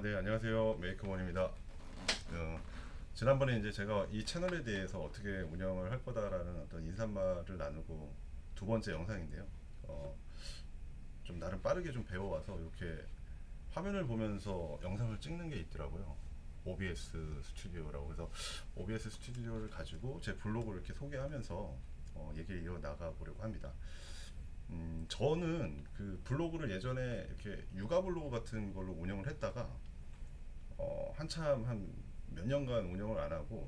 네, 안녕하세요. 메이크원입니다. 지난번에 이제 제가 이 채널에 대해서 어떻게 운영을 할 거다라는 어떤 인사말을 나누고 두 번째 영상인데요. 어, 좀 나름 빠르게 좀 배워와서 이렇게 화면을 보면서 영상을 찍는 게 있더라고요. OBS 스튜디오라고 해서 OBS 스튜디오를 가지고 제 블로그를 이렇게 소개하면서 얘기를 이어 나가 보려고 합니다. 저는 그 블로그를 예전에 이렇게 육아 블로그 같은 걸로 운영을 했다가 한참 한 몇 년간 운영을 안 하고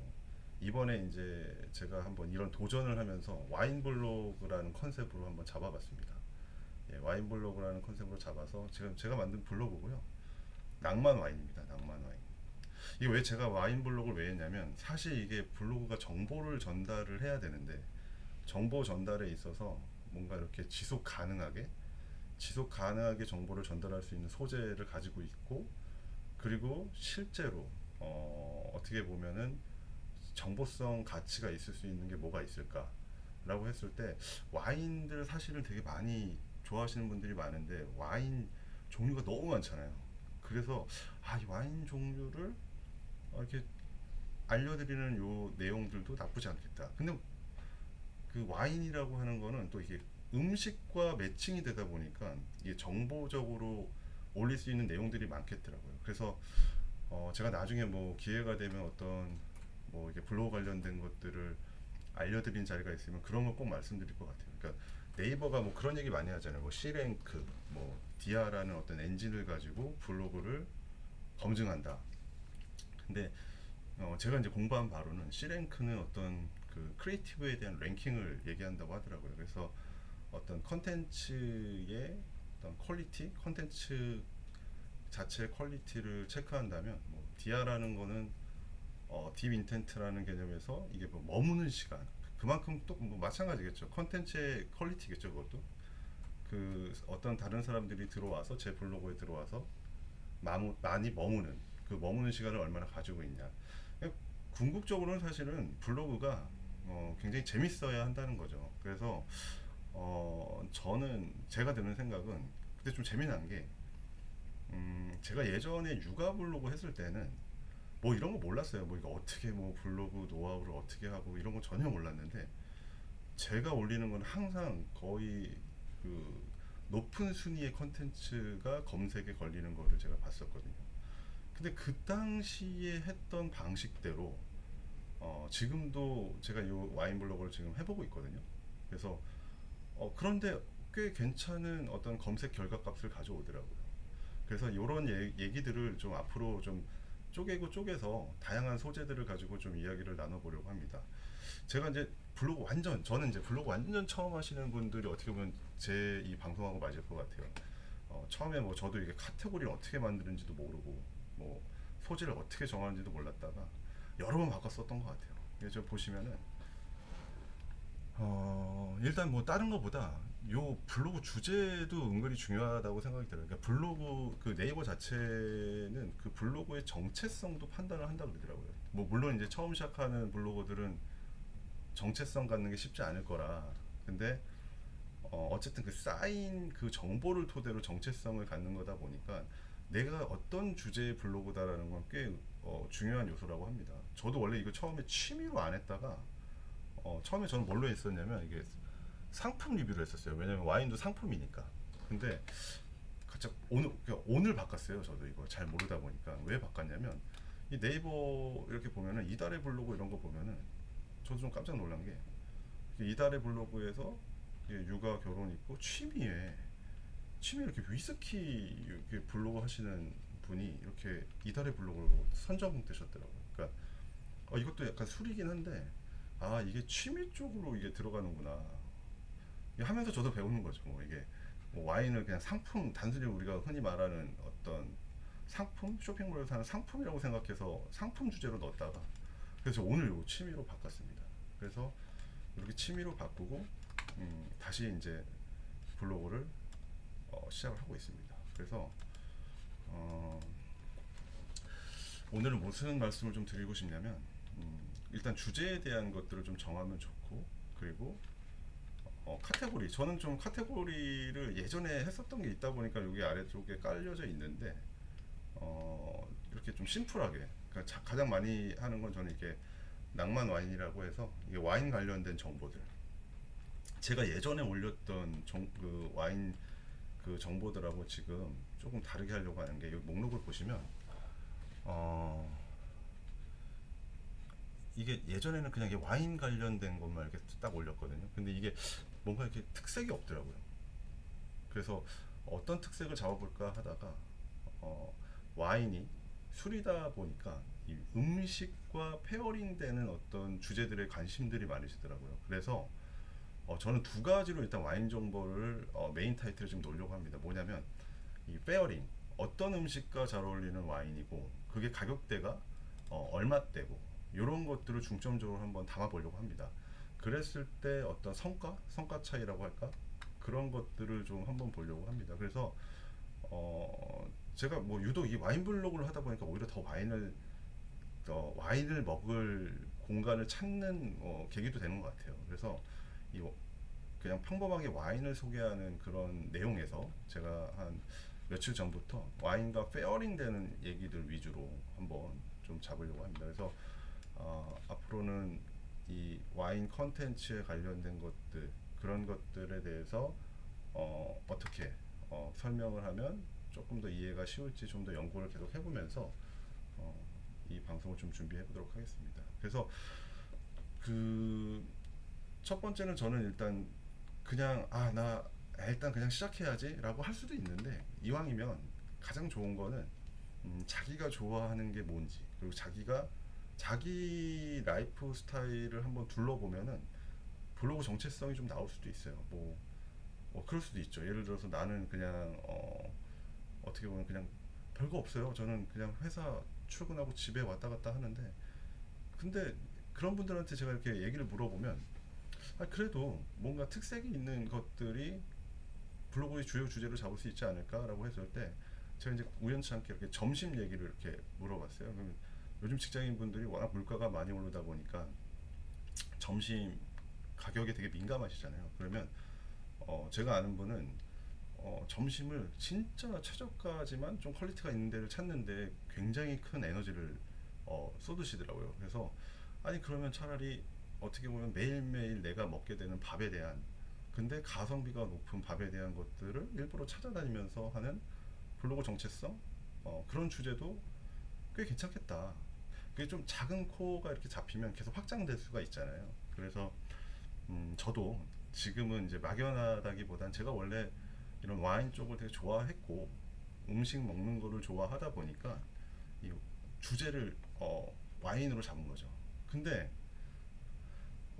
이번에 이제 제가 한번 이런 도전을 하면서 와인 블로그라는 컨셉으로 한번 잡아봤습니다. 예, 와인 블로그라는 컨셉으로 잡아서 지금 제가 만든 블로그고요. 낭만 와인입니다. 낭만 와인. 이게 왜 제가 와인 블로그를 왜 했냐면 사실 이게 블로그가 정보를 전달을 해야 되는데 정보 전달에 있어서 뭔가 이렇게 지속 가능하게 정보를 전달할 수 있는 소재를 가지고 있고 그리고 실제로 어떻게 보면은 정보성 가치가 있을 수 있는 게 뭐가 있을까라고 했을 때 와인들 사실은 되게 많이 좋아하시는 분들이 많은데 와인 종류가 너무 많잖아요. 그래서 이 와인 종류를 이렇게 알려드리는 요 내용들도 나쁘지 않겠다. 근데 그 와인이라고 하는 거는 또 이게 음식과 매칭이 되다 보니까 이게 정보적으로 올릴 수 있는 내용들이 많겠더라고요. 그래서 제가 나중에 뭐 기회가 되면 어떤 뭐 이게 블로그 관련된 것들을 알려드린 자리가 있으면 그런 거 꼭 말씀드릴 것 같아요. 그러니까 네이버가 뭐 그런 얘기 많이 하잖아요. 뭐 C랭크, 뭐 디아라는 어떤 엔진을 가지고 블로그를 검증한다. 근데 제가 이제 공부한 바로는 C랭크는 어떤 그 크리에이티브에 대한 랭킹을 얘기한다고 하더라고요. 그래서 어떤 컨텐츠의 어떤 퀄리티, 컨텐츠 자체의 퀄리티를 체크한다면 뭐 디아라는 거는 딥 인텐트라는 개념에서 이게 뭐 머무는 시간 그만큼 또 뭐 마찬가지겠죠. 컨텐츠의 퀄리티겠죠. 그것도 그 어떤 다른 사람들이 들어와서 제 블로그에 들어와서 많이 머무는 그 머무는 시간을 얼마나 가지고 있냐. 궁극적으로는 사실은 블로그가 굉장히 재밌어야 한다는 거죠. 그래서 저는 제가 드는 생각은 그때 좀 재미난 게 제가 예전에 육아 블로그 했을 때는 뭐 이런 거 몰랐어요. 뭐 이거 어떻게 뭐 블로그 노하우를 어떻게 하고 이런 거 전혀 몰랐는데 제가 올리는 건 항상 거의 그 높은 순위의 컨텐츠가 검색에 걸리는 거를 제가 봤었거든요. 근데 그 당시에 했던 방식대로 지금도 제가 이 와인 블로그를 지금 해보고 있거든요. 그래서 그런데 꽤 괜찮은 어떤 검색 결과값을 가져오더라고요. 그래서 이런 얘기들을 좀 앞으로 좀 쪼개고 쪼개서 다양한 소재들을 가지고 좀 이야기를 나눠보려고 합니다. 제가 이제 저는 이제 블로그 완전 처음 하시는 분들이 어떻게 보면 제 이 방송하고 맞을 것 같아요. 처음에 뭐 저도 이게 카테고리를 어떻게 만드는지도 모르고 뭐 소재를 어떻게 정하는지도 몰랐다가 여러 번 바꿨었던 것 같아요. 저 보시면은 일단 뭐 다른 거보다 요 블로그 주제도 은근히 중요하다고 생각이 들어요. 그러니까 블로그 그 네이버 자체는 그 블로그의 정체성도 판단을 한다 그러더라고요. 뭐 물론 이제 처음 시작하는 블로거들은 정체성 갖는 게 쉽지 않을 거라. 근데 어쨌든 그 쌓인 그 정보를 토대로 정체성을 갖는 거다 보니까 내가 어떤 주제의 블로그다라는 건 꽤 중요한 요소라고 합니다. 저도 원래 이거 처음에 취미로 안 했다가 처음에 저는 뭘로 했었냐면 이게 상품 리뷰를 했었어요. 왜냐면 와인도 상품이니까. 근데 갑자기 오늘 바꿨어요. 저도 이거 잘 모르다 보니까 왜 바꿨냐면 이 네이버 이렇게 보면은 이달의 블로그 이런 거 보면은 저도 좀 깜짝 놀란 게 이달의 블로그에서 육아 결혼 있고 취미 이렇게 위스키 이렇게 블로그 하시는 분이 이렇게 이달의 블로그로 선정되셨더라고요. 그러니까 이것도 약간 술이긴 한데 이게 취미 쪽으로 이게 들어가는구나 하면서 저도 배우는 거죠. 뭐 이게 뭐 와인을 그냥 상품 단순히 우리가 흔히 말하는 어떤 상품 쇼핑몰에서 사는 상품이라고 생각해서 상품 주제로 넣었다가 그래서 오늘 요 취미로 바꿨습니다. 그래서 이렇게 취미로 바꾸고 다시 이제 블로그를 시작을 하고 있습니다. 그래서 어, 오늘은 무슨 말씀을 좀 드리고 싶냐면 일단 주제에 대한 것들을 좀 정하면 좋고 그리고 카테고리 저는 좀 카테고리를 예전에 했었던 게 있다 보니까 여기 아래쪽에 깔려져 있는데 이렇게 좀 심플하게, 그러니까 가장 많이 하는 건 저는 이게 낭만 와인이라고 해서 이게 와인 관련된 정보들, 제가 예전에 올렸던 그 와인 그 정보들하고 지금 조금 다르게 하려고 하는 게, 여기 목록을 보시면 어 이게 예전에는 그냥 이게 와인 관련된 것만 이렇게 딱 올렸거든요. 근데 이게 뭔가 이렇게 특색이 없더라고요. 그래서 어떤 특색을 잡아볼까 하다가 어, 와인이 술이다 보니까 이 음식과 페어링되는 어떤 주제들의 관심들이 많으시더라고요. 그래서 저는 두 가지로 일단 와인 정보를 메인 타이틀을 좀 놓으려고 합니다. 뭐냐면 이 페어링, 어떤 음식과 잘 어울리는 와인이고 그게 가격대가 얼마대고 이런 것들을 중점적으로 한번 담아보려고 합니다. 그랬을 때 어떤 성과 차이라고 할까? 그런 것들을 좀 한번 보려고 합니다. 그래서 제가 뭐 유독 이 와인 블로그를 하다 보니까 오히려 더 와인을 먹을 공간을 찾는 계기도 되는 것 같아요. 그래서 이 그냥 평범하게 와인을 소개하는 그런 내용에서 제가 한 며칠 전부터 와인과 페어링 되는 얘기들 위주로 한번 좀 잡으려고 합니다. 그래서 앞으로는 이 와인 컨텐츠에 관련된 것들, 그런 것들에 대해서 어떻게 설명을 하면 조금 더 이해가 쉬울지 좀 더 연구를 계속 해보면서 어, 이 방송을 좀 준비해 보도록 하겠습니다. 그래서 그 첫 번째는 저는 일단 그냥 나 일단 그냥 시작해야지라고 할 수도 있는데, 이왕이면 가장 좋은 거는 자기가 좋아하는 게 뭔지, 그리고 자기 라이프 스타일을 한번 둘러보면은 블로그 정체성이 좀 나올 수도 있어요. 그럴 수도 있죠. 예를 들어서 나는 그냥 어떻게 보면 그냥 별거 없어요. 저는 그냥 회사 출근하고 집에 왔다 갔다 하는데, 근데 그런 분들한테 제가 이렇게 얘기를 물어보면 그래도 뭔가 특색이 있는 것들이 블로그의 주요 주제로 잡을 수 있지 않을까라고 했을 때, 제가 이제 우연치 않게 이렇게 점심 얘기를 이렇게 물어봤어요. 그러면 요즘 직장인 분들이 워낙 물가가 많이 오르다 보니까 점심 가격에 되게 민감하시잖아요. 그러면 제가 아는 분은 점심을 진짜 최저가지만 좀 퀄리티가 있는 데를 찾는데 굉장히 큰 에너지를 쏟으시더라고요. 그래서 아니 그러면 차라리 어떻게 보면 매일매일 내가 먹게 되는 밥에 대한, 근데 가성비가 높은 밥에 대한 것들을 일부러 찾아다니면서 하는 블로그 정체성, 그런 주제도 꽤 괜찮겠다. 그게 좀 작은 코어가 이렇게 잡히면 계속 확장될 수가 있잖아요. 그래서 저도 지금은 이제 막연하다기보단 제가 원래 이런 와인 쪽을 되게 좋아했고 음식 먹는 거를 좋아하다 보니까 이 주제를 와인으로 잡은 거죠. 근데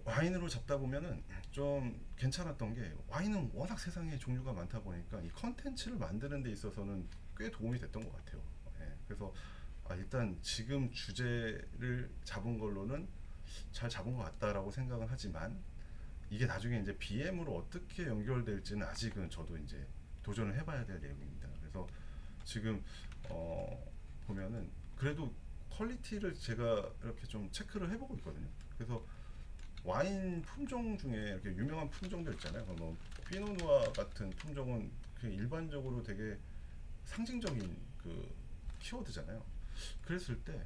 와인으로 잡다 보면은 좀 괜찮았던 게, 와인은 워낙 세상에 종류가 많다 보니까 이 컨텐츠를 만드는 데 있어서는 꽤 도움이 됐던 것 같아요. 그래서 일단 지금 주제를 잡은 걸로는 잘 잡은 것 같다라고 생각은 하지만, 이게 나중에 이제 BM으로 어떻게 연결될지는 아직은 저도 이제 도전을 해봐야 될 내용입니다. 그래서 지금 보면은 그래도 퀄리티를 제가 이렇게 좀 체크를 해보고 있거든요. 그래서 와인 품종 중에 이렇게 유명한 품종들 있잖아요. 뭐 피노누아 같은 품종은 그냥 일반적으로 되게 상징적인 그 키워드잖아요. 그랬을 때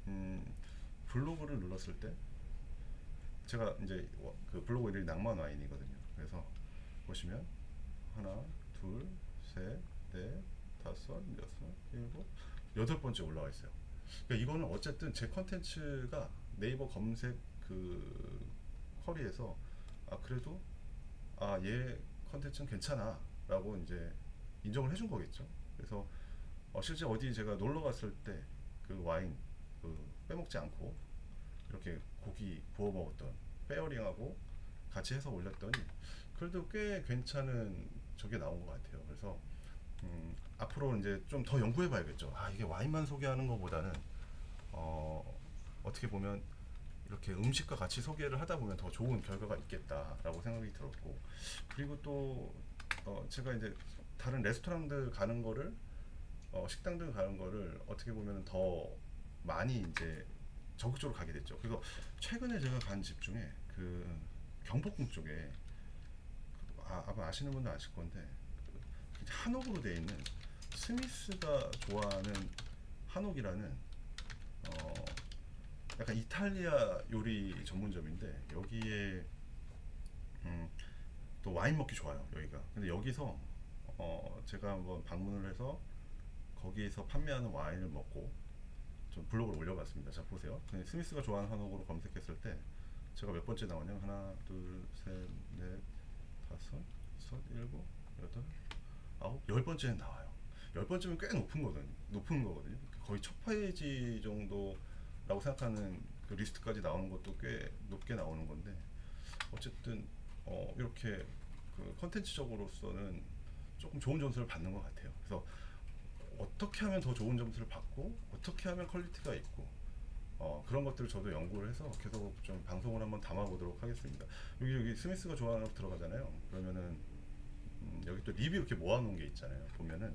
음, 블로그를 눌렀을 때, 제가 이제 그 블로그 이름이 낭만 와인이거든요. 그래서 보시면 하나, 둘, 셋, 넷, 다섯, 여섯, 일곱, 여덟 번째 올라와 있어요. 그러니까 이거는 어쨌든 제 컨텐츠가 네이버 검색 그 쿼리에서 그래도 얘 컨텐츠는 괜찮아라고 이제 인정을 해준 거겠죠. 그래서 실제 어디 제가 놀러 갔을 때 그 와인 그 빼먹지 않고 이렇게 고기 구워 먹었던 페어링하고 같이 해서 올렸더니 그래도 꽤 괜찮은 저게 나온 것 같아요. 그래서 앞으로 이제 좀 더 연구해 봐야겠죠. 이게 와인만 소개하는 것보다는 어떻게 보면 이렇게 음식과 같이 소개를 하다 보면 더 좋은 결과가 있겠다라고 생각이 들었고, 그리고 또 제가 이제 다른 레스토랑들 가는 거를 식당들 가는 거를 어떻게 보면 더 많이 이제 적극적으로 가게 됐죠. 그래서 최근에 제가 간 집 중에 그 경복궁 쪽에 아마 아시는 분도 아실 건데 그 한옥으로 돼 있는 스미스가 좋아하는 한옥이라는 약간 이탈리아 요리 전문점인데 여기에 또 와인 먹기 좋아요 여기가. 근데 여기서 제가 한번 방문을 해서 거기에서 판매하는 와인을 먹고 좀 블로그를 올려봤습니다. 자 보세요. 스미스가 좋아하는 한옥으로 검색했을 때 제가 몇 번째 나오냐면 하나, 둘, 셋, 넷, 다섯, 여섯, 일곱, 여덟, 아홉, 열 번째는 나와요. 열 번째면 꽤 높은 거거든요. 거의 첫 페이지 정도라고 생각하는 그 리스트까지 나오는 것도 꽤 높게 나오는 건데 어쨌든 이렇게 그 컨텐츠적으로서는 조금 좋은 점수를 받는 것 같아요. 그래서 어떻게 하면 더 좋은 점수를 받고 어떻게 하면 퀄리티가 있고 그런 것들을 저도 연구를 해서 계속 좀 방송을 한번 담아보도록 하겠습니다. 여기 스미스가 좋아하는 거 들어가잖아요. 그러면은 여기 또 리뷰 이렇게 모아놓은 게 있잖아요. 보면은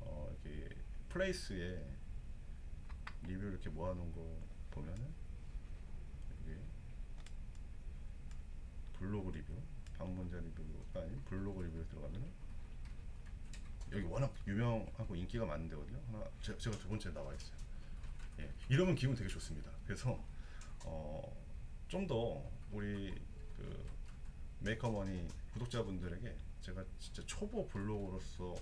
여기 플레이스에 리뷰 이렇게 모아놓은 거 보면은 여기 블로그 리뷰, 방문자 리뷰가 아닌 블로그 리뷰에 들어가면은 여기 워낙 유명하고 인기가 많은 데거든요. 제가 두 번째 나와 있어요. 예, 이러면 기분 되게 좋습니다. 그래서 좀 더 우리 그 메이커머니 구독자분들에게 제가 진짜 초보 블로거로서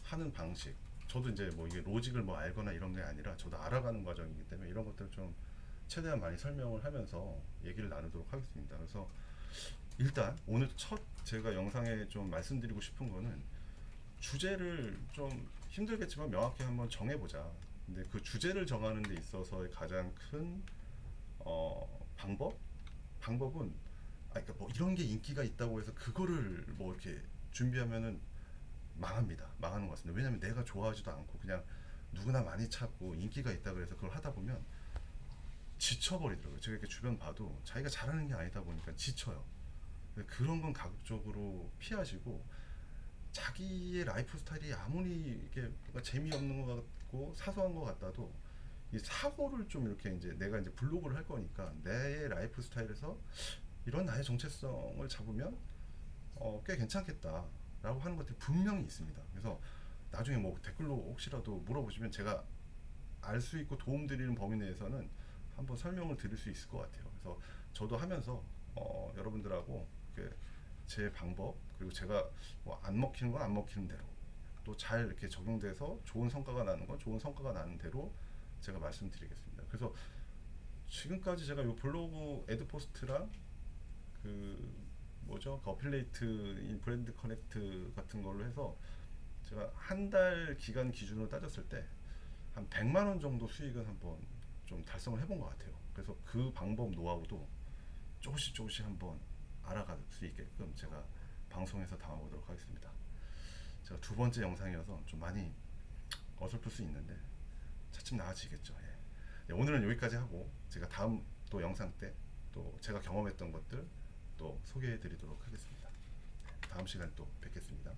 하는 방식, 저도 이제 뭐 이게 로직을 뭐 알거나 이런 게 아니라 저도 알아가는 과정이기 때문에 이런 것들을 좀 최대한 많이 설명을 하면서 얘기를 나누도록 하겠습니다. 그래서 일단 오늘 첫 제가 영상에 좀 말씀드리고 싶은 거는 주제를 좀 힘들겠지만 명확히 한번 정해보자. 근데 그 주제를 정하는 데 있어서의 가장 큰 방법은 그러니까 뭐 이런 게 인기가 있다고 해서 그거를 뭐 이렇게 준비하면은 망하는 것 같습니다. 왜냐면 내가 좋아하지도 않고 그냥 누구나 많이 찾고 인기가 있다 그래서 그걸 하다 보면 지쳐버리더라고요. 제가 이렇게 주변 봐도 자기가 잘하는 게 아니다 보니까 지쳐요. 그런 건 가급적으로 피하시고 자기의 라이프 스타일이 아무리 이게 뭔가 재미없는 것 같고 사소한 것 같다도 이 사고를 좀 이렇게 이제 내가 이제 블로그를 할 거니까 내 라이프 스타일에서 이런 나의 정체성을 잡으면 꽤 괜찮겠다라고 하는 것들이 분명히 있습니다. 그래서 나중에 뭐 댓글로 혹시라도 물어보시면 제가 알 수 있고 도움드리는 범위 내에서는 한번 설명을 드릴 수 있을 것 같아요. 그래서 저도 하면서 여러분들하고 제 방법 그리고 제가 뭐 안 먹히는 건 안 먹히는 대로 또 잘 이렇게 적용돼서 좋은 성과가 나는 건 좋은 성과가 나는 대로 제가 말씀드리겠습니다. 그래서 지금까지 제가 이 블로그 애드 포스트랑 그 뭐죠? 그 어필레이트인 브랜드 커넥트 같은 걸로 해서 제가 한 달 기간 기준으로 따졌을 때 한 100만 원 정도 수익은 한번 좀 달성을 해본 것 같아요. 그래서 그 방법 노하우도 조금씩 한번 알아갈 수 있게끔 제가 방송에서 담아보도록 하겠습니다. 제가 두 번째 영상이어서 좀 많이 어설플 수 있는데 차츰 나아지겠죠. 예. 네, 오늘은 여기까지 하고 제가 다음 또 영상 때 또 제가 경험했던 것들 또 소개해 드리도록 하겠습니다. 다음 시간에 또 뵙겠습니다.